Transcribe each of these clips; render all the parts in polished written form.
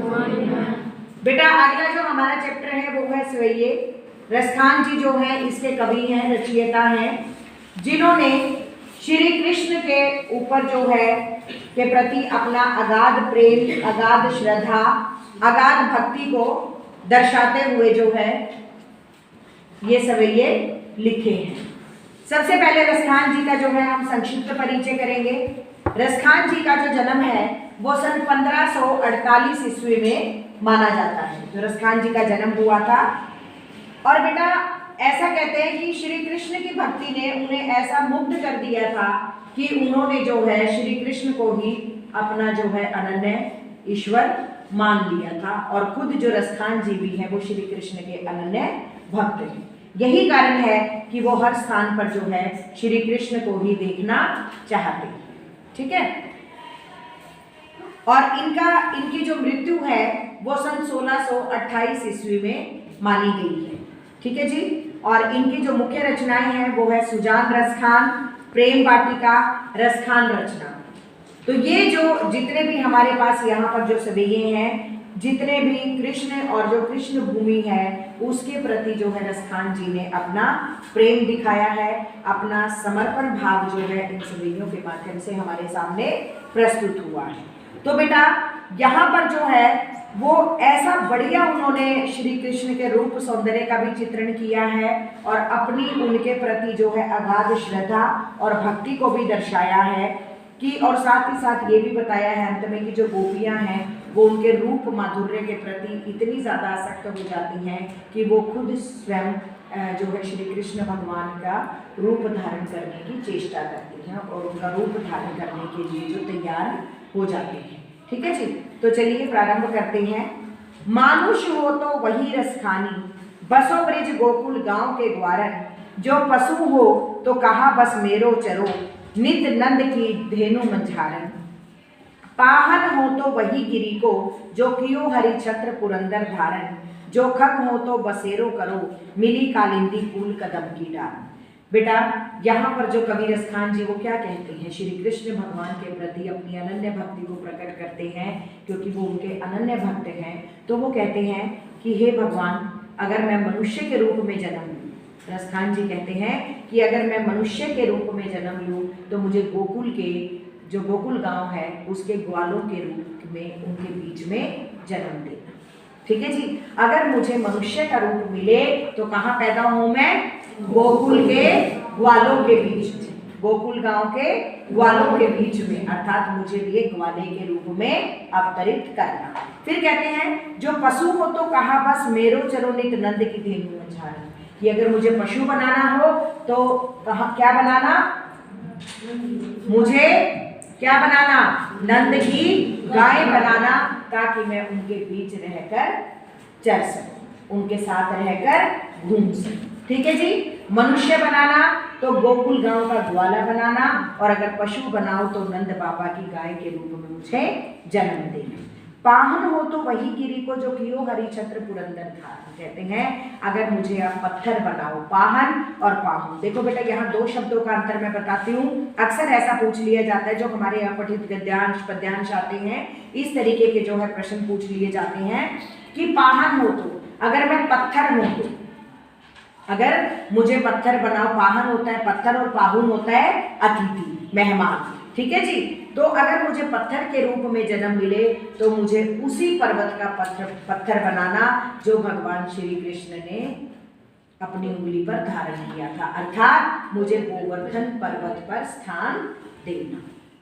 बेटा अगला जो हमारा चैप्टर है वो है सवैये। रसखान जी जो है इसके कवि हैं, रचयिता हैं, जिन्होंने श्री कृष्ण के ऊपर जो है के प्रति अपना अगाध प्रेम, अगाध श्रद्धा, अगाध भक्ति को दर्शाते हुए जो है ये सवैये लिखे हैं। सबसे पहले रसखान जी का जो है हम संक्षिप्त परिचय करेंगे। रसखान जी का जो जन्म है वो सन 1548 ईस्वी में माना जाता है, जो रसखान जी का जन्म हुआ था। और बेटा ऐसा कहते हैं कि श्री कृष्ण की भक्ति ने उन्हें ऐसा मुग्ध कर दिया था कि उन्होंने जो है श्री कृष्ण को ही अपना जो है अनन्य ईश्वर मान लिया था, और खुद जो रसखान जी भी हैं वो श्री कृष्ण के अनन्य भक्त हैं। यही कारण है कि वो हर स्थान पर जो है श्री कृष्ण को ही देखना चाहते हैं। ठीक है। और इनकी जो मृत्यु है वो सन 1628 ईस्वी में मानी गई है। ठीक है जी। और इनकी जो मुख्य रचनाएं हैं वो है सुजान रसखान, प्रेम वाटिका, रसखान रचना। तो ये जो जितने भी हमारे पास यहाँ पर जो सवैये हैं, जितने भी कृष्ण और जो कृष्ण भूमि है उसके प्रति जो है रसखान जी ने अपना प्रेम दिखाया है, अपना समर्पण भाव जो है इन सवैयों के माध्यम से हमारे सामने प्रस्तुत हुआ है। तो बेटा यहाँ पर जो है वो ऐसा बढ़िया उन्होंने श्री कृष्ण के रूप सौंदर्य का भी चित्रण किया है और अपनी उनके प्रति जो है अगाध श्रद्धा और भक्ति को भी दर्शाया है कि, और साथ ही साथ ये भी बताया है अंत में कि जो गोपियां हैं वो उनके रूप माधुर्य के प्रति इतनी ज़्यादा आसक्त हो जाती हैं कि वो खुद स्वयं जो है श्री कृष्ण भगवान का रूप धारण करने की चेष्टा करती हैं और उनका रूप धारण करने के लिए जो तैयार हो जाते हैं। ठीक है जी। तो चलिए प्रारंभ करते हैं। मानुष हो तो वही रसखानी, बसो ब्रिज गोकुल गांव के द्वारन, जो पशु हो तो कहा बस मेरो चरो, नित नंद की धेनु मंझारन। पाहन हो तो वही गिरी को, जो कियो हरि छत्र पुरंदर धारन, जो खग हो तो बसेरो करो, मिली कालिंदी फूल कदम की डाल। बेटा यहाँ पर जो कवि रसखान जी वो क्या कहते हैं, श्री कृष्ण भगवान के प्रति अपनी अनन्य भक्ति को प्रकट करते हैं क्योंकि वो उनके अनन्य भक्त हैं। तो वो कहते हैं कि हे भगवान, अगर मैं मनुष्य के रूप में जन्म लूँ, रसखान जी कहते हैं कि अगर मैं मनुष्य के रूप में जन्म लूँ तो मुझे गोकुल के जो गोकुल गांव है उसके ग्वालों के रूप में उनके बीच में जन्म देना। ठीक है जी। अगर मुझे मनुष्य का रूप मिले तो कहाँ पैदा हूँ मैं? गोकुल के ग्वालों के बीच में, गोकुल गांव के ग्वालों के बीच में, अर्थात मुझे भी एक ग्वाले के रूप में अवतरित करना। फिर कहते हैं जो पशु हो तो कहा बस मेरो चरो नित नंद की धेनु मंझारन, कि अगर मुझे पशु बनाना हो तो कहा क्या बनाना? मुझे क्या बनाना? नंद की गाय बनाना, ताकि मैं उनके बीच रहकर चर सकूं, उनके साथ रहकर घूम सकूं। ठीक है जी। मनुष्य बनाना तो गोकुल गांव का ग्वाला बनाना, और अगर पशु बनाओ तो नंद बाबा की गाय के रूप में मुझे जन्म देना। पाहन हो तो वही गिरी को, जो कियो हरि छत्र पुरंदर धारन। कहते हैं अगर मुझे आप पत्थर बनाओ, पाहन और पाहुन। देखो बेटा यहाँ दो शब्दों का अंतर मैं बताती हूँ। अक्सर ऐसा पूछ लिया जाता है, जो हमारे यहाँ पठित गद्यांश पद्यांश आते हैं इस तरीके के जो है प्रश्न पूछ लिए जाते हैं कि पाहन हो तो, अगर मैं पत्थर हूँ तो, अगर मुझे पत्थर बनाओ, पाहन होता है पत्थर और पाहुन होता है अतिथि, मेहमान। ठीक है जी। तो अगर मुझे पत्थर के रूप में जन्म मिले तो मुझे उसी पर्वत का पत्थर बनाना जो भगवान श्री कृष्ण ने अपनी उंगली पर धारण किया था, अर्थात मुझे गोवर्धन पर्वत पर स्थान देना।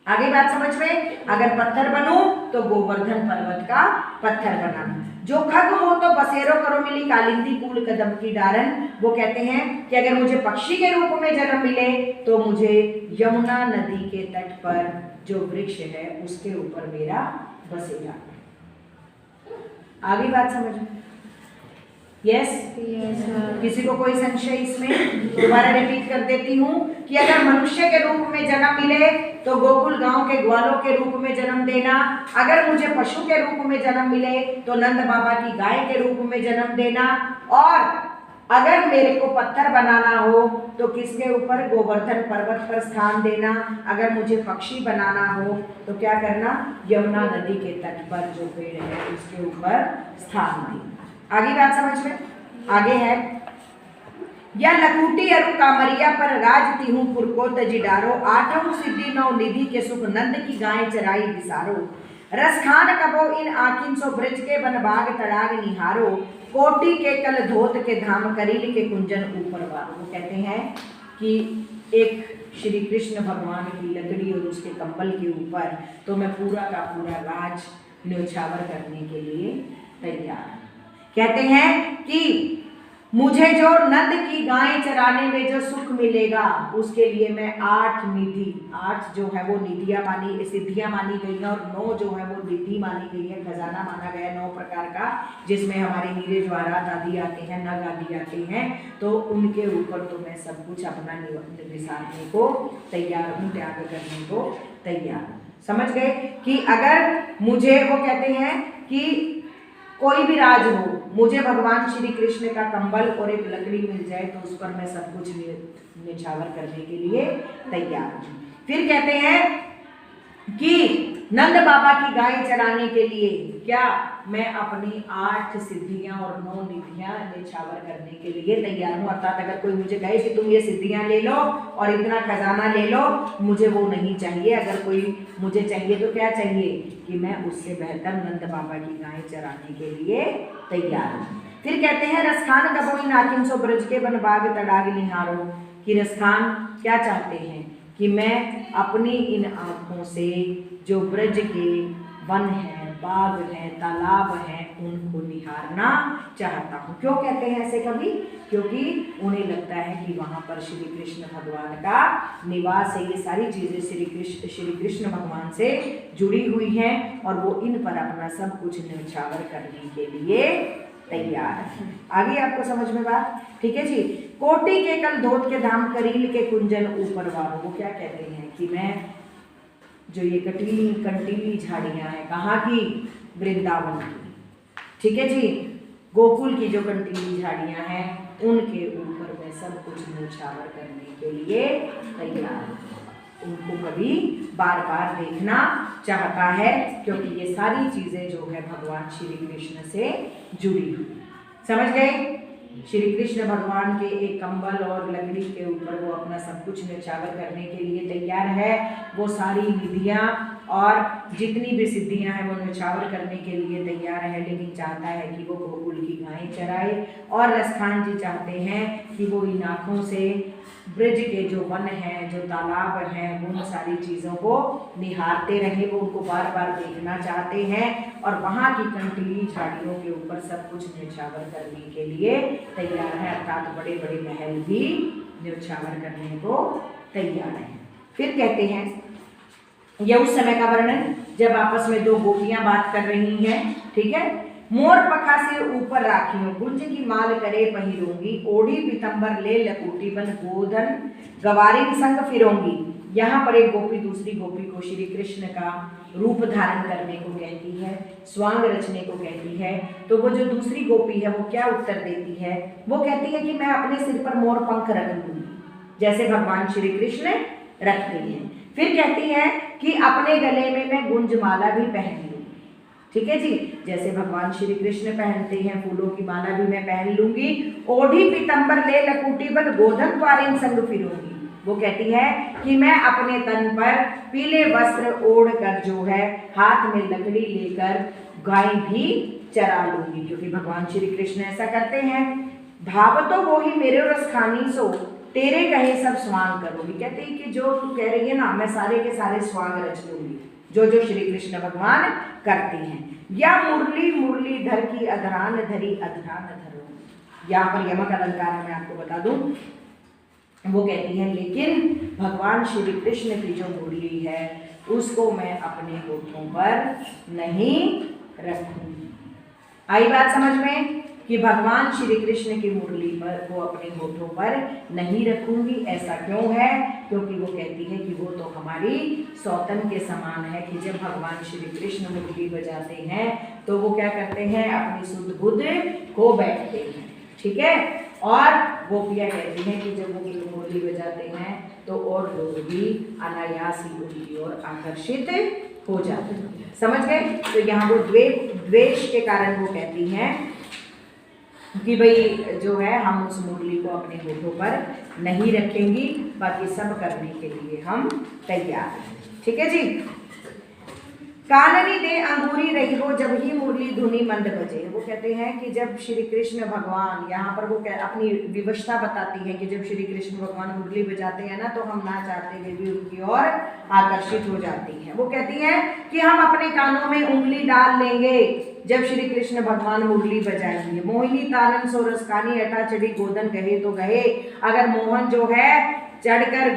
आगे बात समझ में? अगर पत्थर बनूं तो गोवर्धन पर्वत का पत्थर बनाना। जो खग हो तो बसेरो करो, मिली कालिंदी फूल कदम की डारन। वो कहते हैं कि अगर मुझे पक्षी के रूप में जन्म मिले तो मुझे यमुना नदी के तट पर जो वृक्ष है उसके ऊपर मेरा बसेरा। आगे बात समझ में? यस? किसी को कोई संशय इसमें? दोबारा रिपीट कर देती हूँ कि अगर मनुष्य के रूप में जन्म मिले तो गोकुल गांव के ग्वालों के रूप में जन्म देना, अगर मुझे पशु के रूप में जन्म मिले तो नंद बाबा की गाय के रूप में जन्म देना, और अगर मेरे को पत्थर बनाना हो तो किसके ऊपर, गोवर्धन पर्वत पर स्थान देना। अगर मुझे पक्षी बनाना हो तो क्या करना, यमुना नदी के तट पर जो पेड़ है उसके ऊपर स्थान देना। आगे बात समझ में, आगे है, या लकुटी अरु कामरिया पर राज तिहु पुरको तजिडारो, आठों सिद्धि नौ निधि के सुख नंद की गाय चराई बिसारो, रसखान कबो इन आखिन सो ब्रज के बन बाग तड़ाग निहारो, कोटि के कल धोत के धाम करील के कुंजन ऊपर वारो। वो कहते हैं कि एक श्री कृष्ण भगवान की लकड़ी और उसके कंबल के ऊपर तो मैं पूरा का पूरा राज न्योछावर करने के लिए तैयार हूं। कहते हैं कि मुझे जो नंद की गायें चराने में जो सुख मिलेगा उसके लिए मैं 8 निधि, 8 जो है वो निधियां मानी, सिद्धियां मानी गई हैं और 9 जो है वो निधि मानी गई है, खजाना माना गया 9 प्रकार का, जिसमें हमारे नीरे ज्वारात आदि आते हैं, नग आदि आते हैं। तो उनके ऊपर तो मैं सब कुछ अपना निसारने को तैयार हूँ, त्याग करने को तैयार हूँ। समझ गए कि अगर मुझे, वो कहते हैं कि कोई भी राज हो, मुझे भगवान श्री कृष्ण का कंबल और एक लकड़ी मिल जाए तो उस पर मैं सब कुछ निछावर करने के लिए तैयार हूँ। फिर कहते हैं कि नंद बाबा की गाय चराने के लिए क्या मैं अपनी 8 सिद्धियां और 9 निधियां निछावर करने के लिए तैयार हूँ। अर्थात अगर कोई मुझे कहे कि तुम ये सिद्धियां ले लो और इतना खजाना ले लो, मुझे वो नहीं चाहिए। अगर कोई मुझे चाहिए तो क्या चाहिए कि मैं उससे बेहतर नंद बाबा की गाय चराने के लिए तैयार हूँ। फिर कहते हैं रसखान कबो नाकिन सो ब्रज के बन बाग तड़ाग निहारो, कि रसखान क्या चाहते हैं कि मैं अपनी इन आँखों से जो ब्रज के वन हैं, बाग हैं, तालाब हैं, उनको निहारना चाहता हूँ। क्यों कहते हैं ऐसे कभी, क्योंकि उन्हें लगता है कि वहाँ पर श्री कृष्ण भगवान का निवास है। ये सारी चीज़ें श्री कृष्ण भगवान से जुड़ी हुई हैं और वो इन पर अपना सब कुछ न्यौछावर करने के लिए तैयार है। आगे आपको समझ में बात, ठीक है जी। कोटि के कल धोत के धाम करील के कुंजन ऊपर वारो, वो क्या कहते हैं कि मैं जो ये कंटीली झाड़ियां हैं, कहाँ की, वृंदावन की, ठीक है जी, गोकुल की जो कंटीली झाड़ियां हैं उनके ऊपर मैं सब कुछ न्यौछावर करने के लिए तैयार हूँ। उनको कभी बार बार देखना चाहता है, क्योंकि ये सारी चीजें जो है भगवान श्री कृष्ण से जुड़ी हुई। समझ गए, श्री कृष्ण भगवान के एक कंबल और लकड़ी के ऊपर वो अपना सब कुछ न्यौछावर करने के लिए तैयार है। वो सारी निधियां और जितनी भी सिद्धियां हैं वो न्यौछावर करने के लिए तैयार है, लेकिन चाहता है कि वो गोकुल की गायें चराए। और रसखान जी चाहते हैं कि वो इन आँखों से ब्रज के जो वन हैं, जो तालाब हैं, उन सारी चीज़ों को निहारते रहे, वो उनको बार बार देखना चाहते हैं और वहाँ की कंटीली झाड़ियों के ऊपर सब कुछ न्यौछावर करने के लिए तैयार है। अर्थात बड़े बड़े महल भी न्यौछावर करने को तैयार हैं। फिर कहते हैं, यह उस समय का वर्णन जब आपस में 2 गोपियां बात कर रही हैं, ठीक है। मोर पखा से ऊपर राखियों, गुंज की माल करे पहिरोंगी, ओढ़ी पीतंबर ले लकूटी बन गोधन गवारी संग फिरोंगी। यहाँ पर एक गोपी दूसरी गोपी को श्री कृष्ण का रूप धारण करने को कहती है, स्वांग रचने को कहती है। तो वो जो दूसरी गोपी है वो क्या उत्तर देती है, वो कहती है कि मैं अपने सिर पर मोर पंख रख लूंगी, जैसे भगवान श्री कृष्ण रखते हैं। फिर कहती है कि अपने गले में मैं गुंजमाला भी पहन लूंगी, ठीक है जी, जैसे भगवान श्री कृष्ण पहनते हैं, फूलों की माला भी मैं पहन लूंगी। ओढ़ी पीतंबर ले लकूटी बन गोधन पारिन संग फिरूंगी। वो कहती है कि मैं अपने तन पर पीले वस्त्र ओढ़ कर जो है हाथ में लकड़ी लेकर गाय भी चरा लूंगी, क्योंकि भगवान श्री कृष्ण ऐसा करते हैं। भाव तो वो ही मेरे रसखानी सो, तेरे कहे सब स्वांग करूंगी। कहते हैं कि जो तू कह रही है ना, मैं सारे के सारे स्वांग रच लूंगी, जो जो श्री कृष्ण भगवान करते हैं। या मुरली मुरली धर की अधरान धरी अधरान धरो। यहाँ पर यमक अलंकार है, मैं आपको बता दूं, वो कहती है लेकिन भगवान श्री कृष्ण की जो मुरली है उसको मैं अपने होठों पर नहीं रखूंगी। आई बात समझ में कि भगवान श्री कृष्ण की मुरली पर वो अपने होठों पर नहीं रखूंगी। ऐसा क्यों है, क्योंकि वो कहती है कि वो तो हमारी सौतन के समान है कि जब भगवान श्री कृष्ण मुरली बजाते हैं तो वो क्या करते हैं, अपनी सुध बुध खो बैठते हैं, ठीक है। और गोपियाँ कहती हैं कि जब वो मुरली बजाते हैं तो और लोग भी अनायास ही उनकी ओर आकर्षित हो जाते हैं। समझ गए? तो यहाँ वो द्वेष के कारण वो कहती हैं कि भाई जो है हम उस मुरली को अपने होठों पर नहीं रखेंगी, बाकी सब करने के लिए हम तैयार हैं। ठीक है जी। काननी दे अंगूरी रही हो जब ही मुरली धुनी मंद बजे। वो कहते हैं कि जब श्री कृष्ण भगवान, यहाँ पर वो अपनी विवशता बताती है कि जब श्री कृष्ण भगवान मुरली बजाते हैं ना तो हम ना चाहते हुए भी उनकी ओर आकर्षित हो जाती हैं। वो कहती हैं कि हम अपने कानों में उंगली डाल लेंगे जब श्री कृष्ण भगवान मुरली बजाएंगे। मोहिनी तानन सो रसकानी अटा चढ़ी गोदन गहे तो गहे। अगर मोहन जो है चढ़कर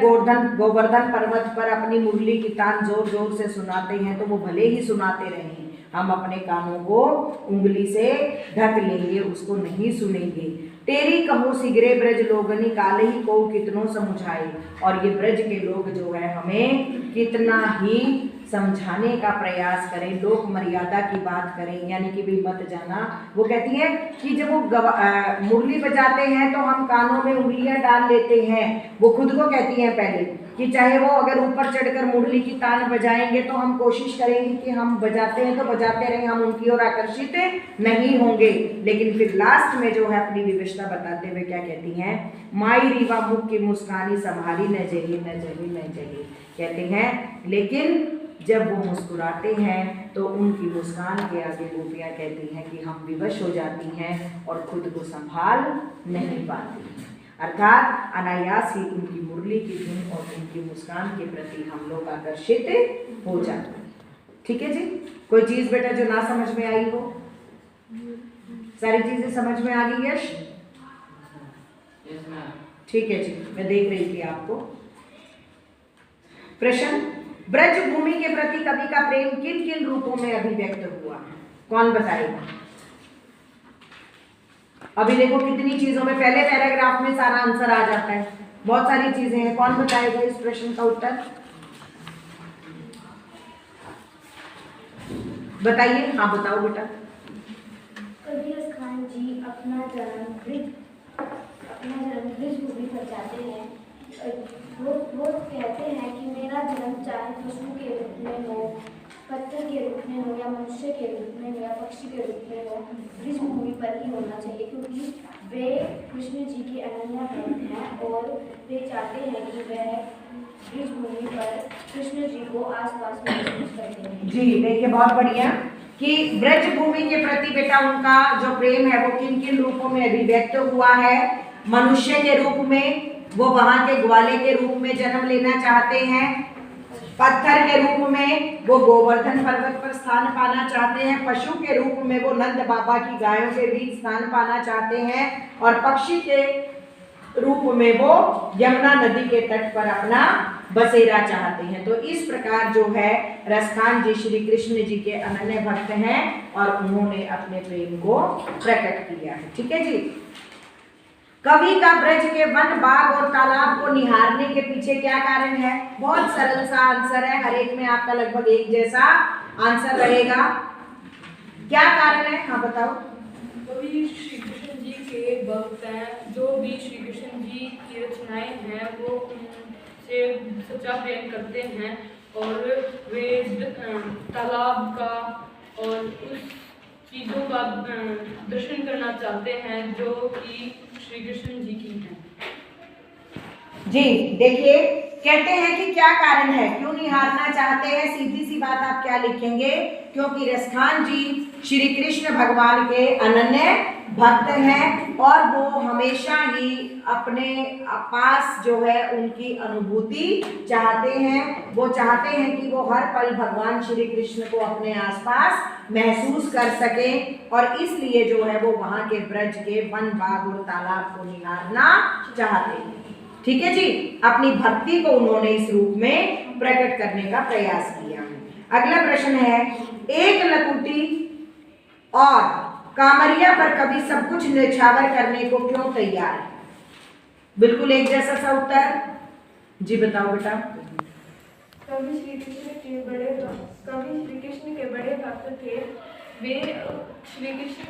गोवर्धन पर्वत पर अपनी मुरली की तान जोर जोर से सुनाते हैं तो वो भले ही सुनाते रहें, हम अपने कानों को उंगली से ढक लेंगे, उसको नहीं सुनेंगे। तेरी कहो सिगरे ब्रज लोगनी काले ही को कितनों समझाए। और ये ब्रज के लोग जो है हमें कितना ही समझाने का प्रयास करें, लोक मर्यादा की बात करें, यानी कि भी मत जाना। वो कहती है कि जब वो मुरली बजाते हैं तो हम कानों में उंगलियां डाल लेते हैं। वो खुद को कहती हैं पहले कि चाहे वो अगर ऊपर चढ़कर मुरली की तान बजाएंगे तो हम कोशिश करेंगे कि हम बजाते हैं तो बजाते रहें, हम उनकी ओर आकर्षित नहीं होंगे। लेकिन फिर लास्ट में जो है अपनी विवशता बताते हुए क्या कहती हैं, माई रीवा मुख की मुस्कानी संभाली न जही न जही न जही। कहते हैं लेकिन जब वो मुस्कुराते हैं तो उनकी मुस्कान के आगे गोपियाँ कहती हैं कि हम विवश हो जाती हैं और खुद को संभाल नहीं पाती। अर्थात अनायास ही उनकी मुरली की धुन और उनकी मुस्कान के प्रति हम लोग आकर्षित हो जाते हैं। ठीक है जी। कोई चीज़ बेटा जो ना समझ में आई हो? सारी चीजें समझ में आ गई? यश ठीक है जी, मैं देख रही थी आपको। प्रश्न, ब्रज भूमि के प्रति कवि का प्रेम किन किन रूपों में अभिव्यक्त हुआ? कौन बताएगा? अभी देखो कितनी चीजों में, पहले पैराग्राफ में सारा आंसर आ जाता है, बहुत सारी चीजें हैं। कौन बताएगा इस प्रश्न का उत्तर? बताइए। हाँ बताओ बेटा। कबीर खान जी अपना जन्म ब्रज भूमि पर जाते हैं। वो कहते हैं कि मेरा जन्म चाहे पशु के रूप में हो, पत्थर के रूप में हो, या मनुष्य के रूप में हो, या पक्षी के रूप में हो, ब्रज भूमि पर ही होना चाहिए, क्योंकि वे कृष्ण जी के अनन्य भक्त हैं और वे चाहते हैं कि वह ब्रज भूमि पर कृष्ण जी को आसपास महसूस करते हैं। जी देखिए, बहुत बढ़िया कि ब्रज भूमि के प्रति बेटा उनका जो प्रेम है वो किन किन रूपों में अभिव्यक्त हुआ है। मनुष्य के रूप में, वो वहां के ग्वाले के रूप में जन्म लेना चाहते हैं। पत्थर के रूप में वो गोवर्धन पर्वत पर स्थान पाना चाहते हैं। पशु के रूप में वो नंद बाबा की गायों के बीच स्थान पाना चाहते हैं। और पक्षी के रूप में वो यमुना नदी के तट पर अपना बसेरा चाहते हैं। तो इस प्रकार जो है रसखान जी श्री कृष्ण जी के अनन्य भक्त हैं और उन्होंने अपने प्रेम को प्रकट किया है। ठीक है जी। कवि का ब्रज के वन, बाग और तालाब को निहारने के पीछे क्या कारण है? बहुत सरल सा आंसर है, हर एक में आपका लगभग एक जैसा आंसर रहेगा। क्या कारण है? हाँ बताओ। कवि श्री कृष्ण जी के भक्त हैं, जो भी श्री कृष्ण जी की रचनाएं हैं वो उनसे सच्चा प्रेम करते हैं और वे तालाब का और उस चीज़ों का दर्शन करना चाहते हैं जो कि श्री कृष्ण जी की हैं। जी देखिए, कहते हैं कि क्या कारण है, क्यों निहारना चाहते हैं? सीधी सी बात आप क्या लिखेंगे? क्योंकि रसखान जी श्री कृष्ण भगवान के अनन्य भक्त हैं और वो हमेशा ही अपने पास जो है उनकी अनुभूति चाहते हैं। वो चाहते हैं कि वो हर पल भगवान श्री कृष्ण को अपने आसपास महसूस कर सकें और इसलिए जो है वो वहाँ के ब्रज के वन, बाग और तालाब को निहारना चाहते हैं। ठीक है जी। अपनी भक्ति को उन्होंने इस रूप में प्रकट करने का प्रयास किया है। अगला प्रश्न है, एक लकुटी और कामरिया पर कभी सब कुछ न्यौछावर करने को क्यों तैयार है? बिल्कुल एक जैसा सा उत्तर जी बताओ बेटा। कवि श्री कृष्ण के बड़े भक्त थे। वे श्री कृष्ण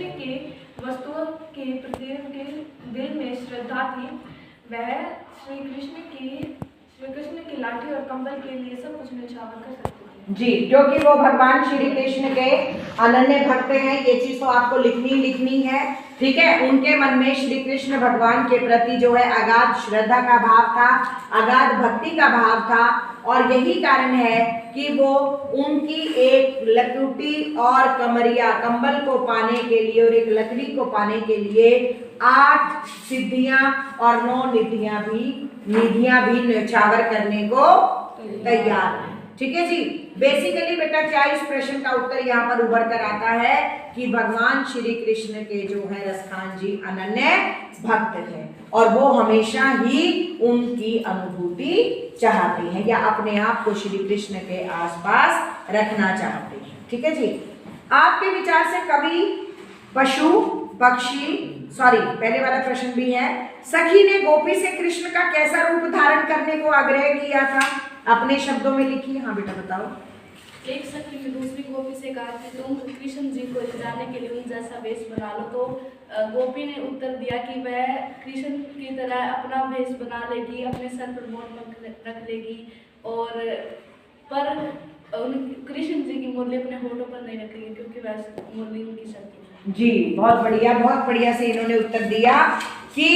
के वस्तुओं के प्रति उनके दिल में श्रद्धा थी, वह श्री कृष्ण की लाठी और कंबल के लिए सब कुछ न्यौछावर कर सकते थे। जी, क्योंकि वो भगवान श्री कृष्ण के अनन्य भक्त हैं, ये चीज तो आपको लिखनी है, ठीक है। उनके मन में श्री कृष्ण भगवान के प्रति जो है अगाध श्रद्धा का भाव था, अगाध भक्ति का भाव था, और यही कारण है कि वो उनकी एक लकुटी और कमरिया कंबल को पाने के लिए और एक लकड़ी को पाने के लिए 8 सिद्धियां और 9 निधियां भी न्यौछावर करने को तैयार है, ठीक है जी। बेसिकली बेटा क्या इस प्रश्न का उत्तर यहाँ पर उभर कर आता है कि भगवान श्री कृष्ण के जो है रसखान जी अनन्य भक्त हैं और वो हमेशा ही उनकी अनुभूति चाहते हैं या अपने आप को श्री कृष्ण के आसपास रखना चाहते हैं, ठीक है जी। आपके विचार से कभी पशु पक्षी पहले वाला प्रश्न भी है, सखी ने गोपी से कृष्ण का कैसा रूप धारण करने को आग्रह किया था, अपने शब्दों में लिखिए। हाँ बेटा बताओ। एक सखी ने दूसरी गोपी से कहा कि तुम कृष्ण जी को ले जाने के लिए उन जैसा वेश बना लो, तो गोपी ने उत्तर दिया कि वह कृष्ण की तरह अपना वेश बना लेगी, अपने सर पर मोर रख लेगी, और पर कृष्ण जी की मुरली अपने होठों पर नहीं रखेगी क्योंकि वह मुरली उनकी शक्ति है। जी बहुत बढ़िया से इन्होंने उत्तर दिया कि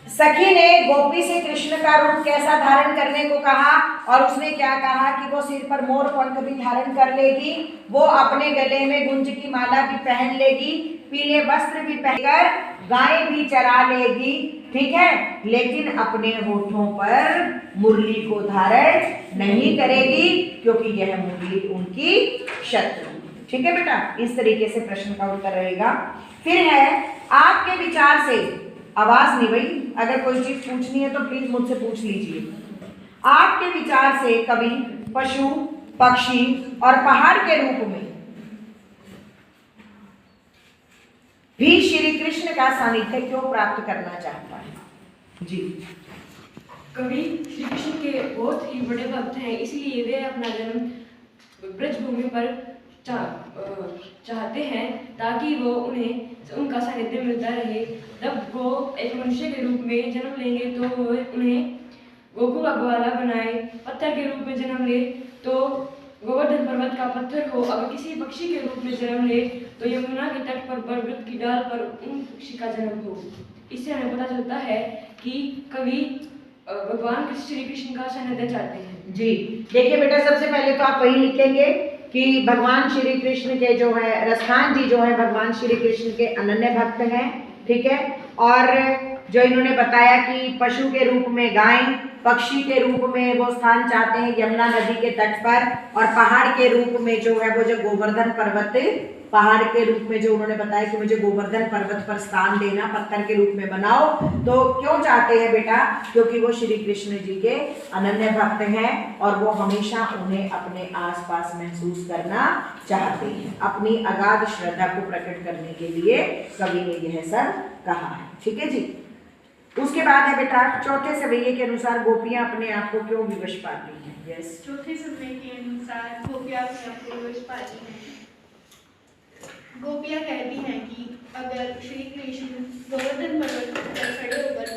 सखी ने गोपी से कृष्ण का रूप कैसा धारण करने को कहा, और उसने क्या कहा कि वो सिर पर मोर पंख भी धारण कर लेगी, वो अपने गले में गुंज की माला भी पहन लेगी, पीले वस्त्र भी पहनकर गाय भी चरा लेगी, ठीक है, लेकिन अपने होठों पर मुरली को धारण नहीं करेगी क्योंकि यह मुरली उनकी शत्रु, ठीक है बेटा। इस तरीके से प्रश्न का उत्तर रहेगा। फिर है आपके विचार से, आवाज नहीं भाई, अगर कोई चीज पूछनी है तो प्लीज मुझसे पूछ लीजिए। आपके विचार से कवि पशु पक्षी और पहाड़ के रूप में भी श्री कृष्ण का सानिध्य क्यों प्राप्त करना चाहता है? जी कवि श्री कृष्ण के बहुत ही बड़े भक्त हैं, इसलिए वे अपना जन्म ब्रजभूमि पर चाहते हैं ताकि वो उन्हें उनका सानिध्य मिलता रहे। जब वो एक मनुष्य के रूप में जन्म लेंगे तो वो उन्हें गोकु का ग्वाला बनाए, पत्थर के रूप में जन्म ले तो गोवर्धन पर्वत का पत्थर हो, अगर किसी पक्षी के रूप में जन्म ले तो यमुना के तट पर बरगद की डाल पर उन पक्षी का जन्म हो। इससे हमें पता चलता है कि कवि भगवान श्री कृष्ण का सानिध्य चाहते हैं। जी देखिए बेटा, सबसे पहले तो आप वही लिखेंगे कि भगवान श्री कृष्ण के जो है रसखान जी जो है भगवान श्री कृष्ण के अनन्य भक्त हैं, ठीक है। और जो इन्होंने बताया कि पशु के रूप में गाय, पक्षी के रूप में वो स्थान चाहते हैं यमुना नदी के तट पर, और पहाड़ के रूप में जो है वो जो गोवर्धन पर्वत, पहाड़ के रूप में जो उन्होंने बताया कि मुझे गोवर्धन पर्वत पर स्थान देना, पत्थर के रूप में बनाओ। तो क्यों चाहते हैं बेटा? क्योंकि वो श्री कृष्ण जी के अनन्य भक्त हैं और वो हमेशा उन्हें अपने आसपास महसूस करना चाहते हैं। अपनी अगाध श्रद्धा को प्रकट करने के लिए कवि ने यह सब कहा है, ठीक है जी। उसके बाद है बेटा चौथे सवैये के अनुसार गोपियां अपने आप को क्यों विवश पाती हैं? यस, चौथे सवैये के अनुसार गोपियां अपने आप को विवश पाती हैं। गोपियां कहती हैं कि अगर श्री कृष्ण गोवर्धन पर्वत पर खड़े होकर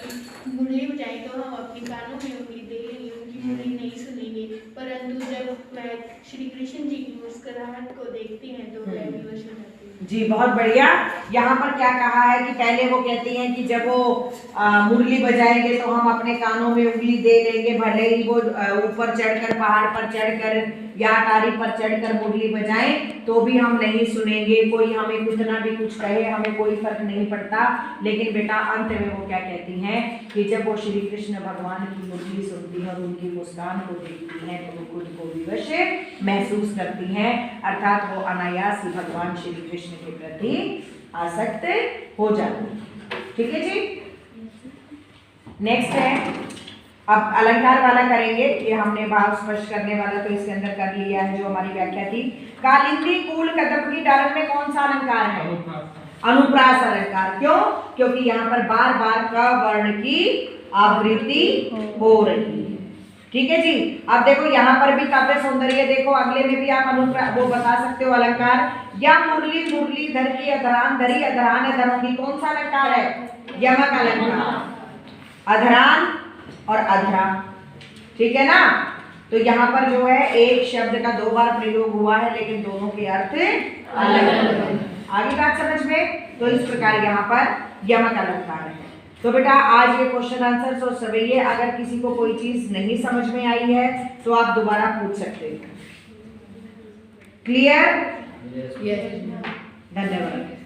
मुरली बजाएं तो हम अपने कानों में उंगली दे लेंगे, उनकी मुरली नहीं सुनेंगे, परंतु जब वह श्री कृष्ण जी की मुस्कुराहट को देखती हैं तो वह विवश हो जाती है। जी बहुत बढ़िया। यहाँ पर क्या कहा है कि पहले वो कहती हैं कि जब वो मुरली बजाएंगे तो हम अपने कानों में उंगली दे लेंगे, भले ही वो ऊपर चढ़कर, पहाड़ पर चढ़कर या अटारी पर चढ़कर मुरली बजाएं तो भी हम नहीं सुनेंगे, कोई हमें कितना भी कुछ कहे हमें कोई फर्क नहीं पड़ता। लेकिन बेटा अंत में वो क्या कहती हैं कि जब वो श्री कृष्ण भगवान की मुरली सुनती हैं और उनकी मुस्कान को देखती हैं तो वो खुद को विवश महसूस करती हैं, अर्थात वो अनायास ही भगवान श्री कृष्ण के प्रति आसक्त हो जाती है, ठीक है जी। नेक्स्ट है, अब अलंकार वाला करेंगे, ये हमने भाव स्पष्ट करने वाला तो इसके अंदर कर लिया है जो हमारी व्याख्या थी। कालिंदी कूल कदम्बी डालन में कौन सा अलंकार है? अनुप्रास अलंकार। क्यों? क्योंकि यहाँ पर बार बार क वर्ण की आवृत्ति हो रही है, ठीक है जी। अब देखो यहाँ पर भी काव्य सौंदर्य, देखो अगले में भी आप वो बता सकते हो अलंकार। या मुरली मुरली धर की अधरान धरी अधरान धरूंगी, कौन सा अलंकार है? यमक अलंकार। अधरान और अधरा, ठीक है ना। तो यहाँ पर जो है एक शब्द का 2 बार प्रयोग हुआ है, लेकिन दोनों के अर्थ अलग अलग। आगे बात समझ में? तो इस प्रकार यहाँ पर यमक अलंकार है। तो बेटा आज ये क्वेश्चन आंसर और सवैये, अगर किसी को कोई चीज नहीं समझ में आई है तो आप दोबारा पूछ सकते हैं। क्लियर? धन्यवाद।